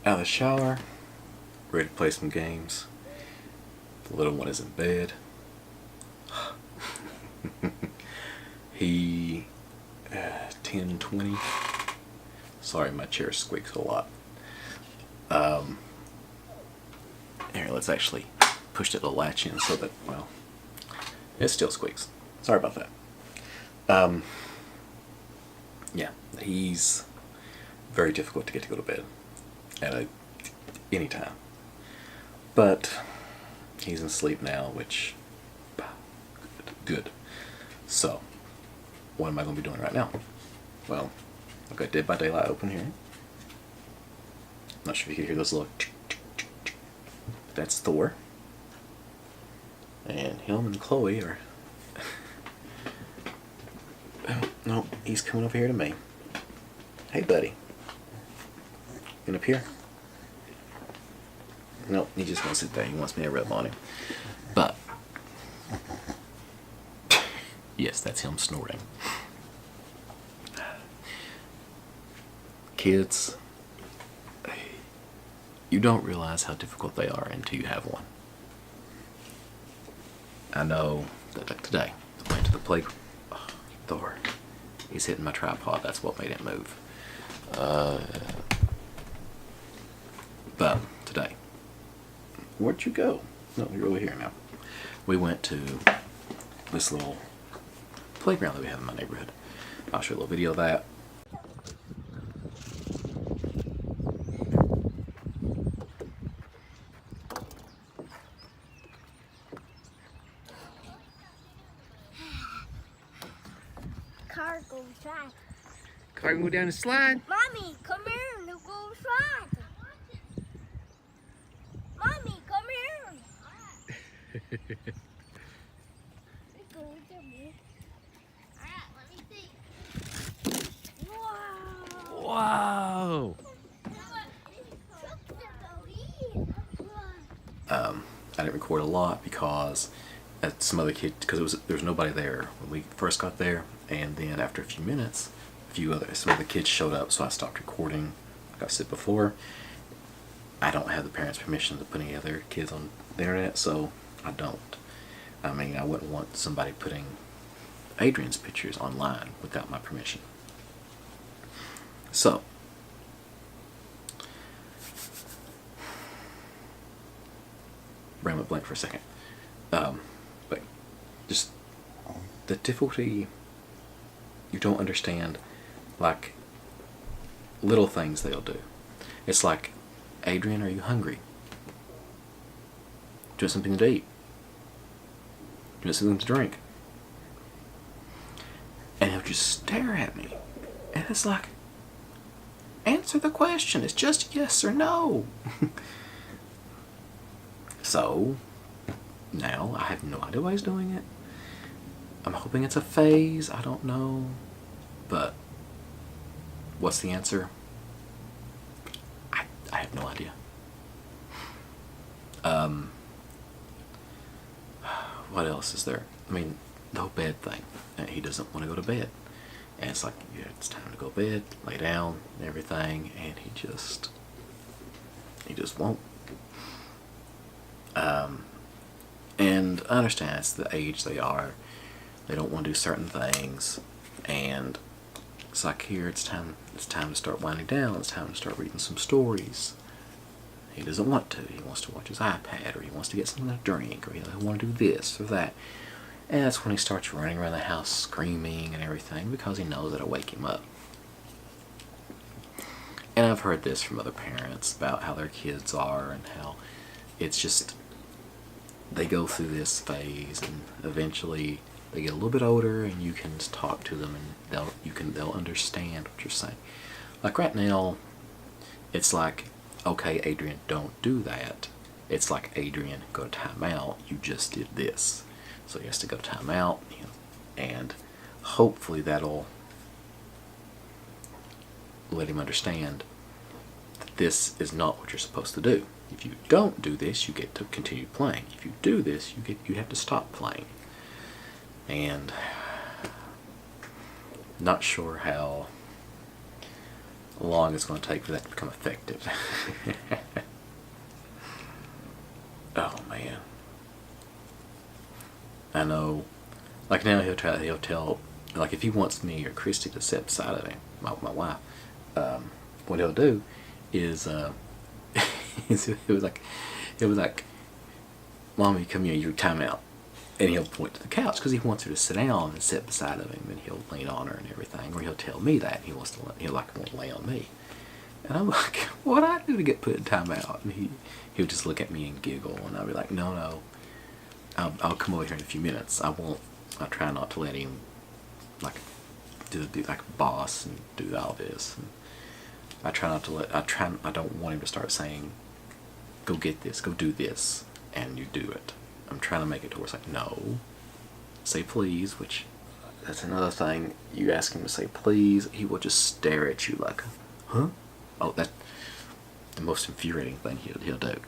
out of the shower, ready to play some games. The little one is in bed. He 10, 20. Sorry, my chair squeaks a lot. Here, let's actually push the latch in so that, well, it still squeaks. Sorry about that. Yeah, he's very difficult to get to go to bed at any time. But he's asleep now, which, good. So, what am I going to be doing right now? Well, I've got Dead by Daylight open here. Not sure if you can hear those little that's Thor. And him and Chloe are... Oh, no, he's coming over here to me. Hey, buddy. Get up here. Nope, he just wants to sit there. He wants me to rub on him. But, yes, that's him snorting. Kids, you don't realize how difficult they are until you have one. I know that, like today, I went to the playground. Oh, Thor, he's hitting my tripod. That's what made it move. But today, where'd you go? No, you're over here now. We went to this little playground that we have in my neighborhood. I'll show you a little video of that. Car go slide. Car can go down the slide. Mommy, come here. Let's go slide. Mommy, come here. Let's go with me. Alright, let me see. Wow. Wow. I didn't record a lot because some other kid, because there was nobody there when we first got there, and then after a few minutes, some other kids showed up, so I stopped recording. Like I said before, I don't have the parents' permission to put any other kids on the internet, so I don't. I mean, I wouldn't want somebody putting Adrian's pictures online without my permission. So, brain went blank for a second. But just the difficulty, you don't understand, like, little things they'll do. It's like, Adrian, are you hungry? Do you want something to eat? Do you want something to drink? And he'll just stare at me. And it's like, answer the question. It's just yes or no. So, now I have no idea why he's doing it. I'm hoping it's a phase. I don't know. But, what's the answer? I have no idea. What else is there? I mean, the whole bed thing. He doesn't want to go to bed. And it's like, yeah, it's time to go to bed, lay down, and everything. And he just won't. And I understand it's the age they are. They don't want to do certain things. And it's like, here, it's time to start winding down. It's time to start reading some stories. He doesn't want to. He wants to watch his iPad, or he wants to get something to drink, or he wants to do this or that. And that's when he starts running around the house screaming and everything, because he knows it'll wake him up. And I've heard this from other parents about how their kids are, and how it's just, they go through this phase, and eventually they get a little bit older, and you can talk to them, and they'll understand what you're saying. Like right now, it's like, okay, Adrian, don't do that. It's like, Adrian, go to timeout. You just did this. So he has to go to timeout, and hopefully that'll let him understand that this is not what you're supposed to do. If you don't do this, you get to continue playing. If you do this, you have to stop playing. And not sure how long it's going to take for that to become effective. Oh man. I know. Like now he'll tell, like if he wants me or Christy to sit beside of him, my wife, what he'll do is, it was like, Mommy, come here, your time out. And he'll point to the couch because he wants her to sit down and sit beside of him, and he'll lean on her and everything. Or he'll tell me that he wants to, want to lay on me. And I'm like, what do I do to get put in timeout? And he'll just look at me and giggle, and I'll be like, no, I'll come over here in a few minutes. I'll try not to let him like do like boss and do all this. And I don't want him to start saying, go get this, go do this, and you do it. I'm trying to make it to where it's like, no, say please, which that's another thing. You ask him to say please, he will just stare at you like, huh? Oh, that's the most infuriating thing he'll do.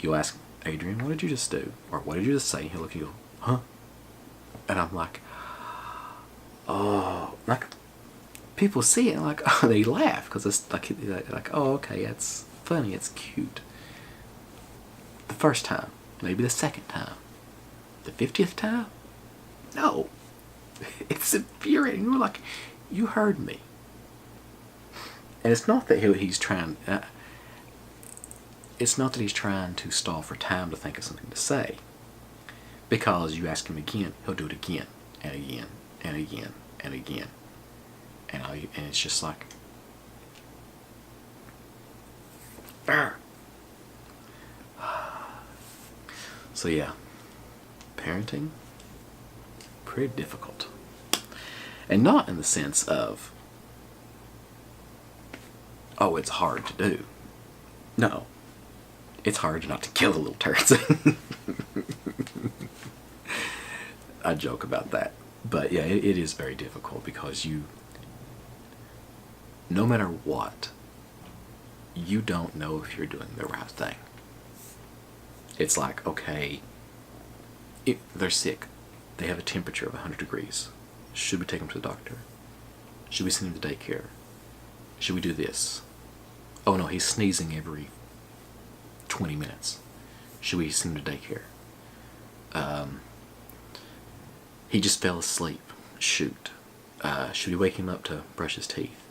You'll ask, Adrian, what did you just do? Or what did you just say? He'll look at you, huh? And I'm like, oh, like, people see it and like, oh, they laugh because it's like, oh, okay, it's funny, it's cute. The first time, maybe the second time, the 50th time, no, it's infuriating. You're like, you heard me. And it's not that he's trying. It's not that he's trying to stall for time to think of something to say. Because you ask him again, he'll do it again and again and again and again, and it's just like, Arr. So yeah, parenting, pretty difficult, and not in the sense of, oh, it's hard to do. No, it's hard not to kill the little turds. I joke about that. But yeah, it is very difficult because no matter what, you don't know if you're doing the right thing. It's like, okay, they're sick. They have a temperature of 100 degrees. Should we take them to the doctor? Should we send him to daycare? Should we do this? Oh no, he's sneezing every 20 minutes. Should we send him to daycare? He just fell asleep. Shoot. Should we wake him up to brush his teeth?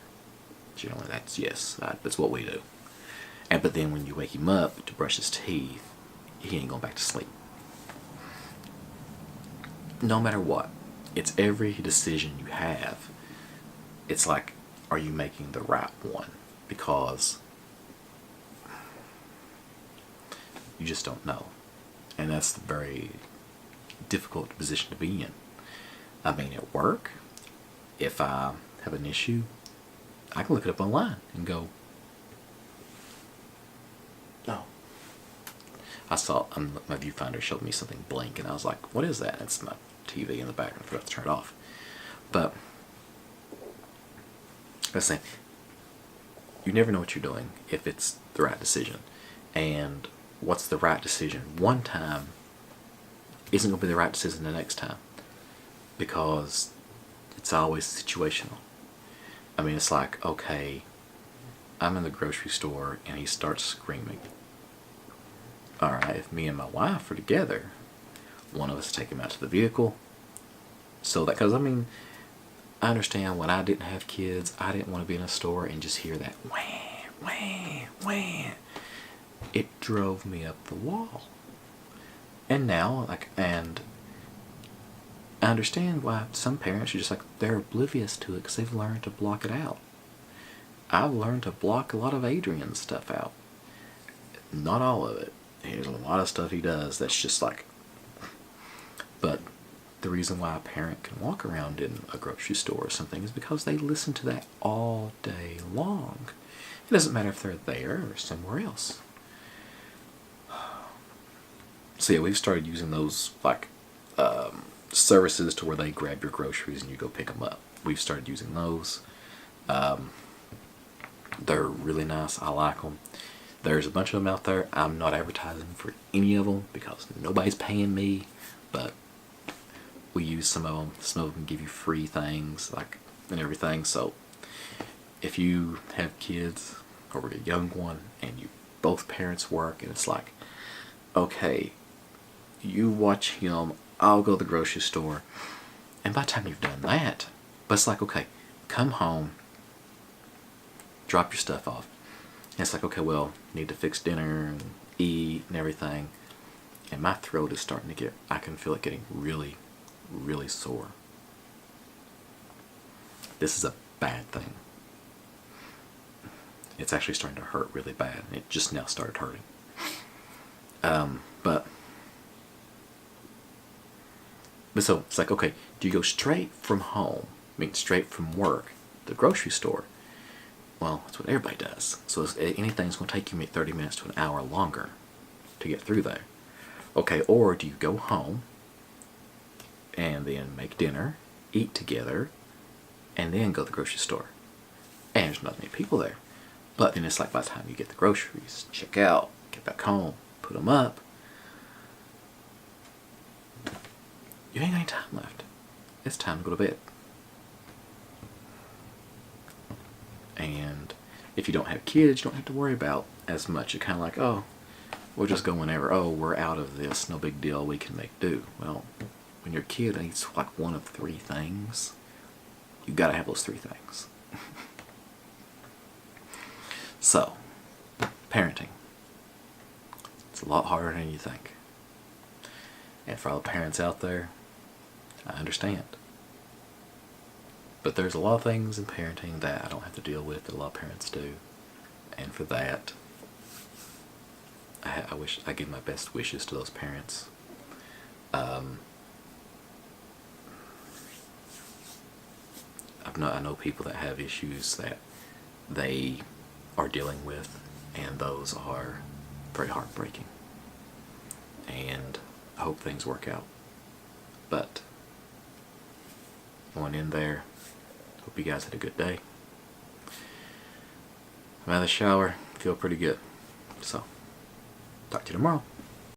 Generally, that's what we do. But then when you wake him up to brush his teeth, he ain't going back to sleep. No matter what, it's every decision you have. It's like, are you making the right one? Because you just don't know. And that's the very difficult position to be in. I mean, at work, if I have an issue, I can look it up online and go, oh. I saw, my viewfinder showed me something blink, and I was like, what is that? It's my TV in the background. I forgot to turn it off. But, I was saying, you never know what you're doing if it's the right decision. And what's the right decision one time isn't going to be the right decision the next time. Because it's always situational. I mean, it's like, okay, I'm in the grocery store and he starts screaming. Alright, if me and my wife are together, one of us take him out to the vehicle. So that, because I mean, I understand when I didn't have kids, I didn't want to be in a store and just hear that wham, wham, wham. It drove me up the wall. And now, and I understand why some parents are just like, they're oblivious to it because they've learned to block it out. I've learned to block a lot of Adrian's stuff out. Not all of it. There's a lot of stuff he does that's just like, but the reason why a parent can walk around in a grocery store or something is because they listen to that all day long. It doesn't matter if they're there or somewhere else. So yeah, we've started using those like services to where they grab your groceries and you go pick them up. We've started using those. They're really nice. I like them. There's a bunch of them out there. I'm not advertising for any of them because nobody's paying me, but we use some of them. Some of them give you free things, like, and everything. So if you have kids or a young one and you both parents work, and it's like, okay, you watch him, I'll go to the grocery store, and by the time you've done that, but it's like, okay, come home, drop your stuff off, and it's like, okay, well, need to fix dinner and eat and everything, and my throat is starting to get, I can feel it getting really, really sore. This is a bad thing. It's actually starting to hurt really bad. It just now started hurting. But so it's like, okay, do you go straight from home, straight from work, to the grocery store? Well, that's what everybody does. So anything's going to take you 30 minutes to an hour longer to get through there. Okay, or do you go home and then make dinner, eat together, and then go to the grocery store? And there's not many people there. But then it's like by the time you get the groceries, check out, get back home, put them up, you ain't got any time left. It's time to go to bed. And if you don't have kids, you don't have to worry about as much. You're kind of like, oh, we'll just go whenever. Oh, we're out of this, no big deal, we can make do. Well, when your kid eats like one of 3 things, you gotta have those 3 things. So, parenting. It's a lot harder than you think. And for all the parents out there, I understand. But there's a lot of things in parenting that I don't have to deal with that a lot of parents do. And for that, I give my best wishes to those parents. I know people that have issues that they are dealing with, and those are very heartbreaking. And I hope things work out. But going in there, hope you guys had a good day. I'm out of the shower, feel pretty good. So, talk to you tomorrow.